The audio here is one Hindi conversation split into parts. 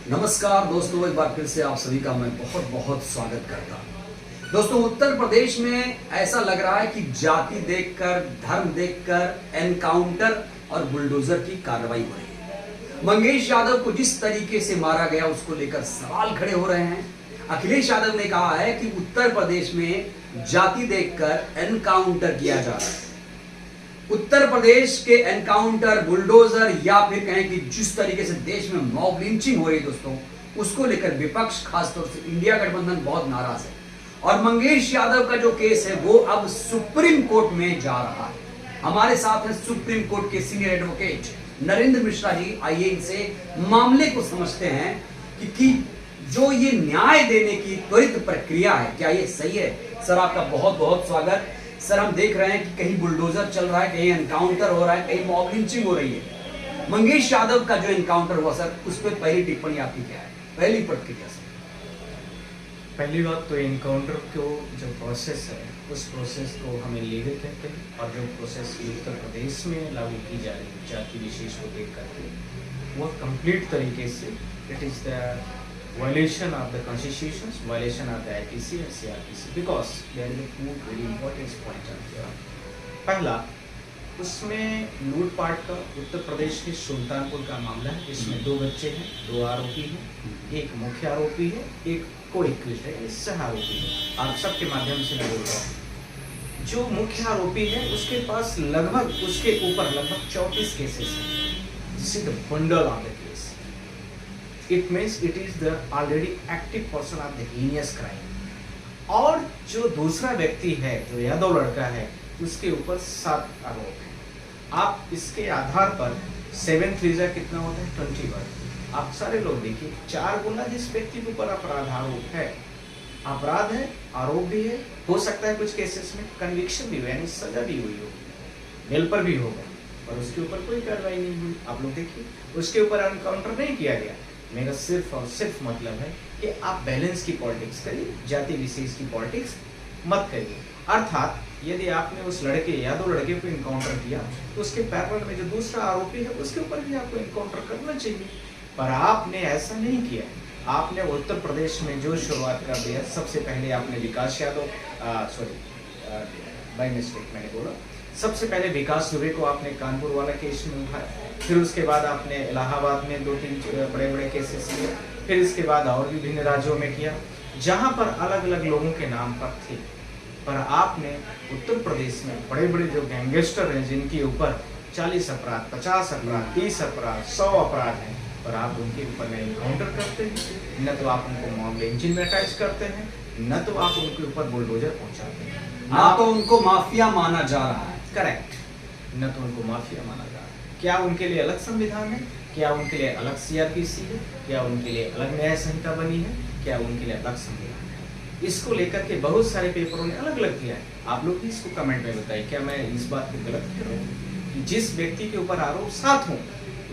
नमस्कार दोस्तों, एक बार फिर से आप सभी का मैं बहुत बहुत स्वागत करता हूं। दोस्तों, उत्तर प्रदेश में ऐसा लग रहा है कि जाति देखकर, धर्म देखकर एनकाउंटर और बुलडोजर की कार्रवाई हो रही है। मंगेश यादव को जिस तरीके से मारा गया उसको लेकर सवाल खड़े हो रहे हैं। अखिलेश यादव ने कहा है कि उत्तर प्रदेश में जाति देखकर एनकाउंटर किया जा रहा है। उत्तर प्रदेश के एनकाउंटर, बुलडोजर या फिर कहें कि जिस तरीके से देश में मॉब लिंचिंग हो रही है दोस्तों, उसको लेकर विपक्ष खासतौर से इंडिया गठबंधन बहुत नाराज है। और मंगेश यादव का जो केस है वो अब सुप्रीम कोर्ट में जा रहा है। हमारे साथ हैं सुप्रीम कोर्ट के सीनियर एडवोकेट नरेंद्र मिश्रा जी। आइए इनसे मामले को समझते हैं कि जो ये न्याय देने की त्वरित प्रक्रिया है, क्या ये सही है? सर, आपका बहुत बहुत स्वागत। सर, हम देख रहे हैं कि कहीं बुलडोजर चल रहा है, कहीं एनकाउंटर हो रहा है, कहीं मॉब लिंचिंग हो रही है। मंगेश यादव का जो एनकाउंटर हुआ सर, उस पर पहली टिप्पणी आपकी क्या है, पहली प्रतिक्रिया सर? पहली बात तो एनकाउंटर को जो प्रोसेस है उस प्रोसेस को हमें लीगल कहते हैं, और जो प्रोसेस उत्तर प्रदेश में लागू की जा रही है जाति विशेष को देख करके वो कंप्लीट तरीके से it is the violation of the constitutions, violation of the IPC and CRPC, because there is a two very important point of here. पहला, उसमें लूटपाट का उत्तर प्रदेश के सुल्तानपुर का मामला है, जिसमें दो बच्चे हैं, दो आरोपी हैं, एक मुख्य आरोपी है, एक को-एक्यूज्ड है, एक सह आरोपी है। आप सबके माध्यम से मैं बोल रहा हूँ, जो मुख्य आरोपी है उसके पास लगभग उसके ऊपर लगभग 34 केसेस हैं, this is the bundle of the case. It means it is the already active person of the heinous crime. और जो दूसरा व्यक्ति है, जो यादव लड़का है, उसके ऊपर 7 आरोप है। आप इसके आधार पर 7 3 कितना होता है 21। आप सारे लोग देखिए, 4 गुना जिस व्यक्ति के ऊपर अपराध आरोप है, अपराध है, आरोप भी है, हो सकता है कुछ केसेस में कन्विक्शन भी हुआ, यानी सजा भी हुई होगी, बेल पर भी होगा, और उसके ऊपर कोई कार्रवाई नहीं हुई। आप लोग देखिए, उसके ऊपर एनकाउंटर नहीं किया गया। मेरा सिर्फ और सिर्फ मतलब है कि आप बैलेंस की पॉलिटिक्स करिए, जाति विशेष की पॉलिटिक्स मत करिए। अर्थात यदि आपने उस लड़के या दो लड़के को इनकाउंटर किया तो उसके पैरेलल में जो दूसरा आरोपी है उसके ऊपर भी आपको इनकाउंटर करना चाहिए, पर आपने ऐसा नहीं किया। आपने उत्तर प्रदेश में जो शुरुआत कर दिया, सबसे पहले आपने विकास यादव, बाय मिस्टेक मैंने बोला, सबसे पहले विकास दुबे को आपने कानपुर वाला केस में उठाया, फिर उसके बाद आपने इलाहाबाद में 2-3 बड़े बड़े केसेस किए, फिर इसके बाद और विभिन्न राज्यों में किया, जहां पर अलग अलग लोगों के नाम पर थे। पर आपने उत्तर प्रदेश में बड़े बड़े जो गैंगस्टर हैं, जिनके ऊपर 40 अपराध, 50 अपराध, 30 अपराध, 100 अपराध हैं, पर आप उनके ऊपर न इनकाउंटर करते हैं, न तो आप उनको मॉब लिंचिंग में अटैच करते हैं, न तो आप उनके ऊपर बुलडोजर पहुंचाते हैं, ना तो उनको माफिया माना जा रहा है। करेक्ट, न तो उनको माफिया माना जा रहा है। क्या उनके लिए अलग संविधान है? क्या उनके लिए अलग CRPC है? क्या उनके लिए अलग न्याय संहिता बनी है? क्या उनके लिए अलग संविधान है? इसको लेकर के बहुत सारे पेपरों ने अलग अलग किया है। आप लोग भी इसको कमेंट में बताइए, क्या मैं इस बात को गलत कह रहा हूँ कि जिस व्यक्ति के ऊपर आरोप 7 हो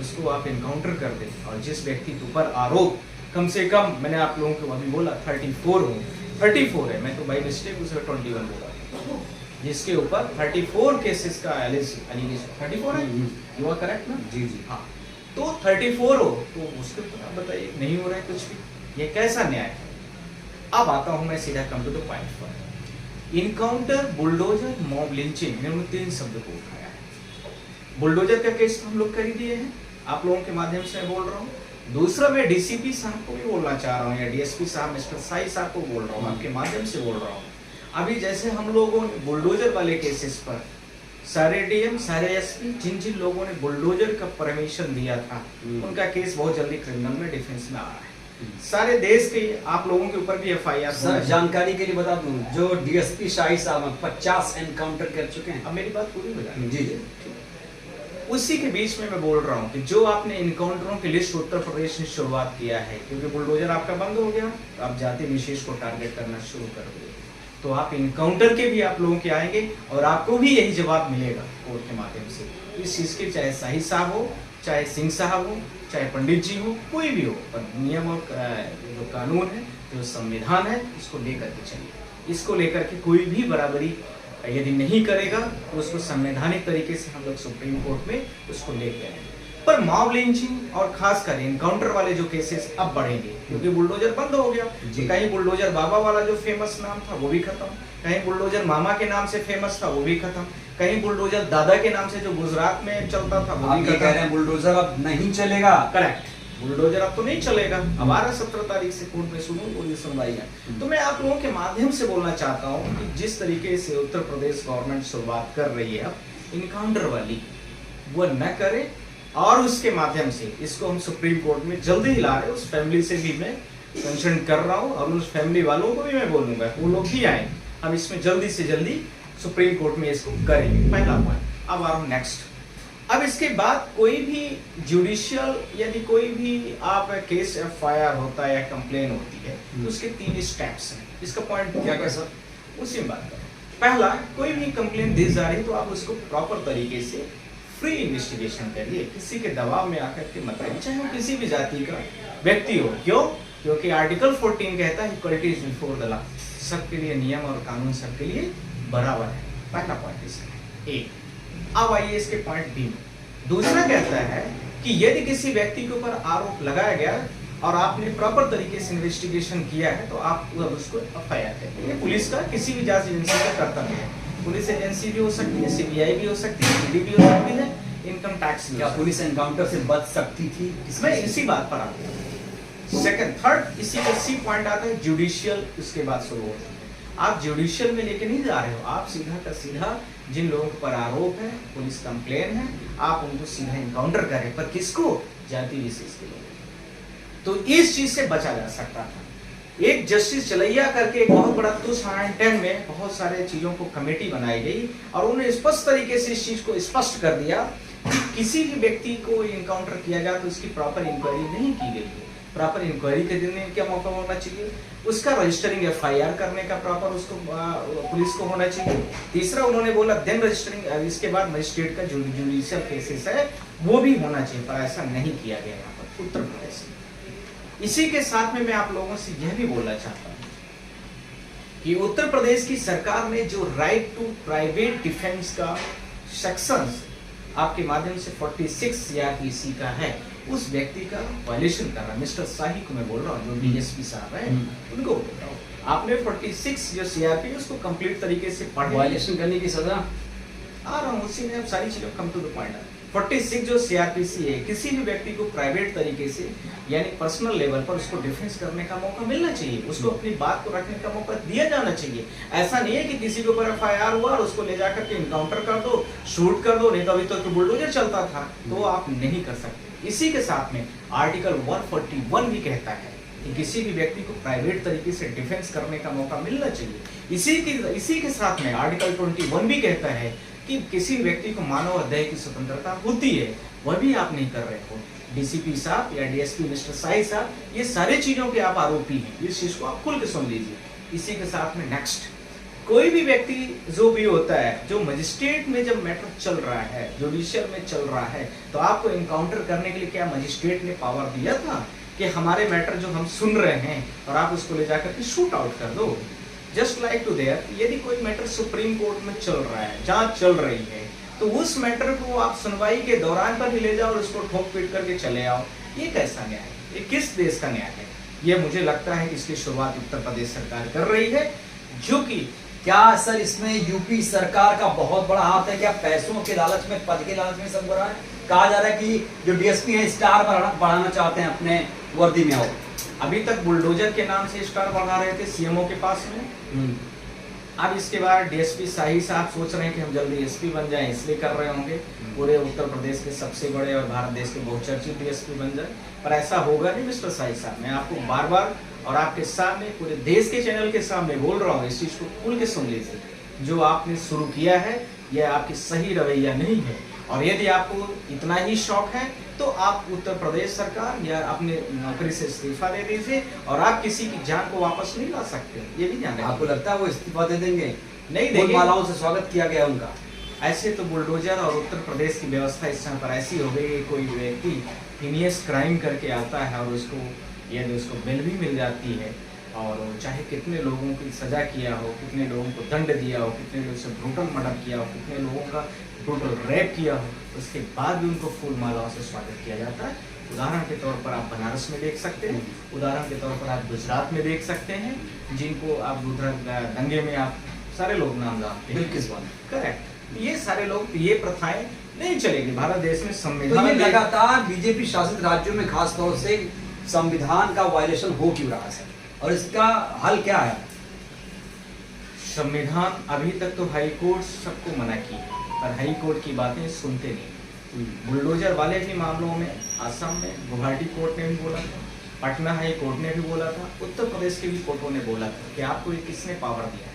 उसको आप इनकाउंटर कर दें, और जिस व्यक्ति के ऊपर आरोप कम से कम, मैंने आप लोगों को अभी बोला 34 है, मैं तो बाई मिस्टेक उसे 21 बोला, जिसके ऊपर 34 केसेस का एलिगेशन 34 है, यू आर करेक्ट ना? जी जी हाँ, तो 34 हो तो उसके ऊपर आप बताइए नहीं हो रहा है कुछ भी, ये कैसा न्याय है? अब आता हूं मैं सीधा कम टू द पॉइंट पर। इनकाउंटर, बुलडोजर, मॉब लिंचिंग, मैंने 3 शब्द को उठाया है। बुलडोजर का केस तो हम लोग कर ही दिए हैं, आप लोगों के माध्यम से मैं बोल रहा हूँ। दूसरा, मैं DCP साहब को भी बोलना चाह रहा हूँ, या DSP साहब मिस्टर साई साहब को बोल रहा हूँ, आपके माध्यम से बोल रहा हूँ। अभी जैसे हम लोगों ने बुलडोजर वाले केसेस पर सारे DM, सारे SP, जिन जिन लोगों ने बुलडोजर का परमिशन दिया था, उनका केस बहुत जल्दी क्रिमिनल में डिफेंस में आ रहा है। सारे देश के आप लोगों के ऊपर भी FIR। सर, जानकारी के लिए बता दूं, जो DSP शाही साहब 50 एनकाउंटर कर चुके हैं। अब मेरी बात पूरी हो जाए। जी जी। उसी के बीच में मैं बोल रहा हूँ कि जो आपने इनकाउंटरों की लिस्ट उत्तर प्रदेश ने शुरुआत किया है, क्योंकि बुलडोजर आपका बंद हो गया, तो आप जाति विशेष को टारगेट करना शुरू कर दिए, तो आप इनकाउंटर के भी आप लोगों के आएंगे, और आपको भी यही जवाब मिलेगा कोर्ट के माध्यम से। इस चीज़ के, चाहे शाही साहब हो, चाहे सिंह साहब हो, चाहे पंडित जी हो, कोई भी हो, पर नियम और जो कानून है, जो संविधान है, इसको लेकर के चलिए। इसको लेकर के कोई भी बराबरी यदि नहीं करेगा तो उसको संवैधानिक तरीके से हम लोग सुप्रीम कोर्ट में उसको लेके आएंगे। पर मॉब लिंचिंग और खासकर एनकाउंटर वाले जो केसेस अब बढ़ेंगे, क्योंकि बुलडोजर बंद हो गया। जी। कहीं बुलडोजर बाबा वाला जो फेमस नाम था वो भी खत्म, कहीं बुलडोजर मामा के नाम से फेमस था वो भी खत्म, कहीं बुलडोजर दादा के नाम से जो गुजरात में चलता था वो आप भी ये कह रहे खत्म। हैं बुलडोजर अब नहीं चलेगा? करेक्ट, बुलडोजर अब तो नहीं चलेगा। हमारा 17 तारीख से कोर्ट में पूरी सुनवाई है। तो मैं आप लोगों के माध्यम से बोलना चाहता हूँ कि जिस तरीके से उत्तर प्रदेश गवर्नमेंट शुरुआत कर रही है अब इनकाउंटर वाली, वो न करे, और उसके माध्यम से इसको हम सुप्रीम कोर्ट में जल्दी ही ला रहे हैं। उस फैमिली से भी मैं कंसर्न कर रहा हूँ और उस फैमिली वालों को भी मैं बोलूंगा वो लोग भी आए, हम इसमें जल्दी से जल्दी सुप्रीम कोर्ट में इसको करेंगे। पहला पॉइंट। अब आ रहा हूं नेक्स्ट। अब इसके बाद कोई भी जुडिशियल यदि कोई भी आप केस एफआईआर होता है या कंप्लेन होती है तो उसके 3 स्टेप्स हैं। इसका पॉइंट क्या सर? उसी में बात करें। पहला, कोई भी कंप्लेन दी जा रही है तो आप उसको प्रॉपर तरीके से फ्री इन्वेस्टिगेशन करिए, किसी के दबाव में आकर के मत आइए, चाहे वो किसी भी जाति का व्यक्ति हो। क्यों? क्योंकि आर्टिकल 14 कहता है equality is before the law, सबके लिए नियम और कानून सबके लिए बराबर है। पहला पॉइंट इसका ए। अब आइए इसके पॉइंट बी में। दूसरा कहता है कि यदि किसी व्यक्ति के ऊपर आरोप लगाया गया और आपने प्रॉपर तरीके से इन्वेस्टिगेशन किया है तो आप उसको एफआईआर करें। ये पुलिस का, किसी भी जांच एजेंसी का कर्तव्य है। पुलिस एजेंसी भी हो सकती है, सीबीआई भी हो सकती है, ईडी भी हो सकती है, इनकम टैक्स भी। क्या पुलिस एनकाउंटर से बच सकती थी? मैं इसी बात पर आता हूँ। सेकंड, थर्ड, इसी का सी पॉइंट आता है जुडिशियल, उसके बाद शुरू होता है। आप जुडिशियल में लेके नहीं जा रहे हो, आप सीधा का सीधा जिन लोगों पर आरोप है, पुलिस कंप्लेन है, आप उनको सीधा एनकाउंटर करें। पर किसको? जाति विशेष के लोग। तो इस चीज से बचा जा सकता था। एक जस्टिस चलैया करके एक बहुत बड़ा 2010 में बहुत सारे चीजों को कमेटी बनाई गई और उन्होंने स्पष्ट तरीके से इस चीज को स्पष्ट कर दिया कि किसी भी व्यक्ति को एनकाउंटर किया जाए तो उसकी प्रॉपर इंक्वायरी नहीं की गई है। प्रॉपर इंक्वायरी के देने का मौका होना चाहिए, उसका रजिस्टरिंग एफआईआर करने का प्रॉपर उसको पुलिस को होना चाहिए। तीसरा उन्होंने बोला देन रजिस्टरिंग, इसके बाद मजिस्ट्रेट का जो जुडिशियल केसेस है वो भी होना चाहिए, पर ऐसा नहीं किया गया यहाँ पर उत्तर प्रदेश में। इसी के साथ में मैं आप लोगों से यह भी बोलना चाहता हूँ कि उत्तर प्रदेश की सरकार ने जो राइट टू प्राइवेट डिफेंस का सेक्शंस आपके माध्यम से 46 सीआरपीसी का है, उस व्यक्ति का वायलेशन कर रहा है। मिस्टर शाही को मैं बोल रहा हूँ, जो डीएसपी साहब है उनको बोल रहा हूँ, आपने 46 जो सीआरपी उसको कंप्लीट तरीके से पढ़ वायलेशन करने की सजा आ रहा हूँ, उसी में अब सारी चीजों कम टू द पॉइंट। 46 जो सीआरपीसी है, किसी भी व्यक्ति को प्राइवेट तरीके से यानी पर्सनल लेवल पर उसको डिफेंस करने का मौका मिलना चाहिए, उसको अपनी बात को रखने का मौका दिया जाना चाहिए। ऐसा नहीं है कि किसी के ऊपर एफआईआर हुआ और उसको ले जाकर के इनकाउंटर कर दो, शूट कर दो, नहीं तो अभी तो बुलडोजर चलता था, तो आप नहीं कर सकते। इसी के साथ में आर्टिकल 141 भी कहता है कि किसी भी व्यक्ति को प्राइवेट तरीके से डिफेंस करने का मौका मिलना चाहिए। इसी के साथ में आर्टिकल 21 भी कहता है कि किसी व्यक्ति को मानव अध्यय की स्वतंत्रता होती है, वह भी आप नहीं कर रहे हो। डीसीपी साहब या डीएसपी मिस्टर साई साहब, ये सारे चीजों के आप आरोपी हैं, इस चीज को आप खुल के सुन लीजिए। इसी के साथ में नेक्स्ट, कोई भी व्यक्ति जो भी होता है, जो मजिस्ट्रेट में जब मैटर चल रहा है, जुडिशियल में चल रहा है, तो आपको एनकाउंटर करने के लिए क्या मजिस्ट्रेट ने पावर दिया था कि हमारे मैटर जो हम सुन रहे हैं और आप उसको ले जाकर के शूट आउट कर दो? जस्ट लाइक टू देयर, यदि कोई मैटर सुप्रीम कोर्ट में चल रहा है, जांच चल रही है, तो उस मैटर को आप सुनवाई के दौरान पर ही ले जाओ और उसको ठोक पीट करके चले आओ। ये कैसा न्याय है? ये किस देश का न्याय है? ये मुझे लगता है कि इसकी शुरुआत उत्तर प्रदेश सरकार कर रही है, जो कि क्या सर इसमें यूपी सरकार का बहुत बड़ा हाथ है? क्या पैसों के लालच में, पद के लालच में सब हो रहा है? कहा जा रहा है कि जो डीएसपी है स्टार बढ़ाना चाहते हैं अपने वर्दी में। आओ, अभी तक बुलडोजर के नाम से स्टार बढ़ा रहे थे सीएमओ के पास में। अब इसके बाद डीएसपी शाही साहब सोच रहे हैं कि हम जल्दी एसपी बन जाएं, इसलिए कर रहे होंगे, पूरे उत्तर प्रदेश के सबसे बड़े और भारत देश के बहुचर्चित डीएसपी बन जाए। पर ऐसा होगा नहीं मिस्टर शाही साहब, मैं आपको बार बार और आपके सामने, पूरे देश के चैनल के सामने बोल रहा हूँ, इस चीज को खुल के सुन लीजिए। जो आपने शुरू किया है यह आपकी सही रवैया नहीं है, और यदि आपको इतना ही शौक है तो आप उत्तर प्रदेश सरकार या अपने नौकरी से इस्तीफा दे दीजिए, और आप किसी की जान को वापस नहीं ला सकते, ये भी ध्यान रखिए। आपको लगता है वो इस्तीफा दे देंगे? नहीं देंगे। मालाओं से स्वागत किया गया उनका। ऐसे तो बुलडोजर और उत्तर प्रदेश की व्यवस्था इस समय पर ऐसी हो गई है, कोई व्यक्ति हिनियस क्राइम करके आता है और उसको यदि उसको बेल भी मिल जाती है, और चाहे कितने लोगों की सजा किया हो, कितने लोगों को दंड दिया हो, कितने लोगों से ब्रूटल मर्डर किया हो, कितने लोगों का ब्रूटल रेप किया हो, उसके बाद भी उनको फूल मालाओं से स्वागत किया जाता है। उदाहरण के तौर पर आप बनारस में देख सकते हैं, उदाहरण के तौर पर आप गुजरात में देख सकते हैं, जिनको आप दंगे में आप सारे लोग नाम जानते हैं। किस बात? करेक्ट। ये सारे लोग, ये प्रथाएं नहीं चलेगी भारत देश में। तो संविधान ये लगातार बीजेपी शासित राज्यों में खास तौर से संविधान का वायलेशन हो क्यों रहा है और इसका हल क्या है? संविधान अभी तक तो हाई कोर्ट सबको मना की, पर हाई कोर्ट की बातें सुनते नहीं। बुलडोजर वाले भी मामलों में असम में गुवाहाटी कोर्ट ने भी बोला था, पटना हाई कोर्ट ने भी बोला था, उत्तर प्रदेश के भी कोर्टों ने बोला था कि आपको ये किसने पावर दिया है।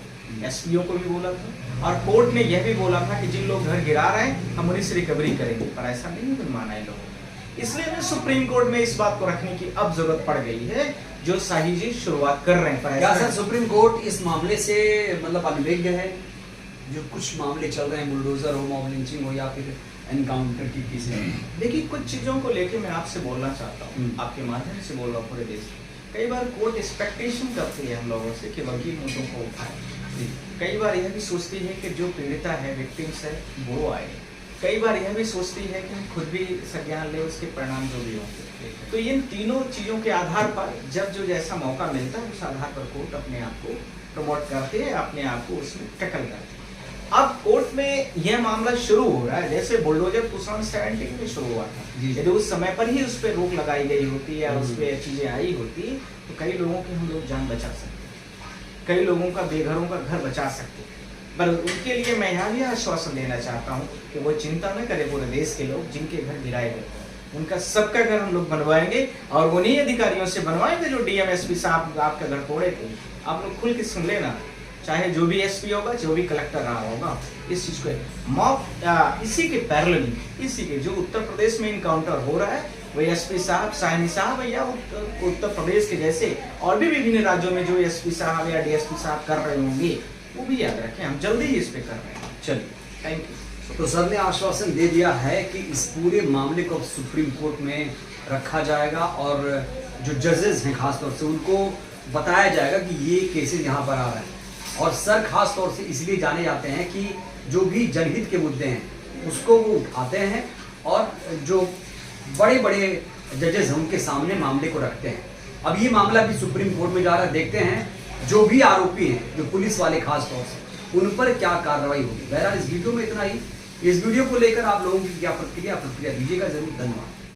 एसपीओ को भी बोला था और कोर्ट ने यह भी बोला था कि जिन लोग घर गिरा रहे हैं हम उन्हीं से रिकवरी करेंगे, पर ऐसा नहीं माना है लोगों ने। इसलिए हमें सुप्रीम कोर्ट में इस बात को रखने की अब जरूरत पड़ गई है, जो शाही जी शुरुआत कर रहे हैं। पर क्या सर सुप्रीम कोर्ट इस मामले से मतलब अनभिज्ञ है? जो कुछ मामले चल रहे हैं, बुलडोजर हो, मॉब लिंचिंग हो या फिर एनकाउंटर की किसी, देखिए कुछ चीजों को लेके मैं आपसे बोलना चाहता हूँ, आपके माध्यम से बोल रहा हूँ पूरे देश में। कई बार कोर्ट एक्सपेक्टेशन करती है हम लोगों से कि वकील मुद्दों को उठाए। कई बार यह भी सोचती है कि जो पीड़िता है, विक्टिम्स है, वो आए। कई बार यह भी सोचती है कि हम खुद भी संज्ञान ले उसके परिणाम जो भी होंगे। तो इन तीनों चीजों के आधार पर जब जो जैसा मौका मिलता है उस आधार पर कोर्ट अपने आप को प्रमोट करते हैं, अपने आप को उसमें टैकल करते हैं। अब कोर्ट में यह मामला शुरू हो रहा है, जैसे बुलडोजर 2017 में शुरू हुआ था। यदि उस समय पर ही उस पर रोक लगाई गई होती या उस पर चीजें आई होती तो कई लोगों की हम लोग जान बचा सकते, कई लोगों का बेघरों का घर बचा सकते। पर उनके लिए मैं यहाँ भी आश्वासन देना चाहता हूँ कि वो चिंता न करे, पूरे देश के लोग जिनके घर गिराए गए उनका सबका घर हम लोग बनवाएंगे और उन्हीं अधिकारियों से बनवाएंगे जो डीएम एसपी साहब आपका घर तोड़े थे। आप लोग खुल के सुन लेना, चाहे जो भी एसपी होगा, जो भी कलेक्टर रहा होगा, इस चीज को मॉब इसी के पैरेलल, इसी के जो उत्तर प्रदेश में इनकाउंटर हो रहा है वो एसपी साहब, साहनी साहब या उत्तर प्रदेश के जैसे और भी विभिन्न राज्यों में जो एसपी साहब या डीएसपी साहब कर रहे होंगे वो भी याद रखें, हम जल्दी ही इस पे कर रहे हैं। चलिए, थैंक यू। तो सर ने आश्वासन दे दिया है कि इस पूरे मामले को सुप्रीम कोर्ट में रखा जाएगा और जो जजेस हैं खास तौर से उनको बताया जाएगा कि ये केसेस यहाँ पर आ रहे हैं। और सर खास तौर से इसलिए जाने जाते हैं कि जो भी जनहित के मुद्दे हैं उसको वो उठाते हैं और जो बड़े बड़े जजेस हैं उनके सामने मामले को रखते हैं। अब ये मामला भी सुप्रीम कोर्ट में जा रहा है, देखते हैं जो भी आरोपी हैं, जो पुलिस वाले खास तौर से, उन पर क्या कार्रवाई होगी। बहरहाल इस वीडियो में इतना ही। इस वीडियो को लेकर आप लोगों की क्या प्रतिक्रिया दीजिएगा जरूर। धन्यवाद।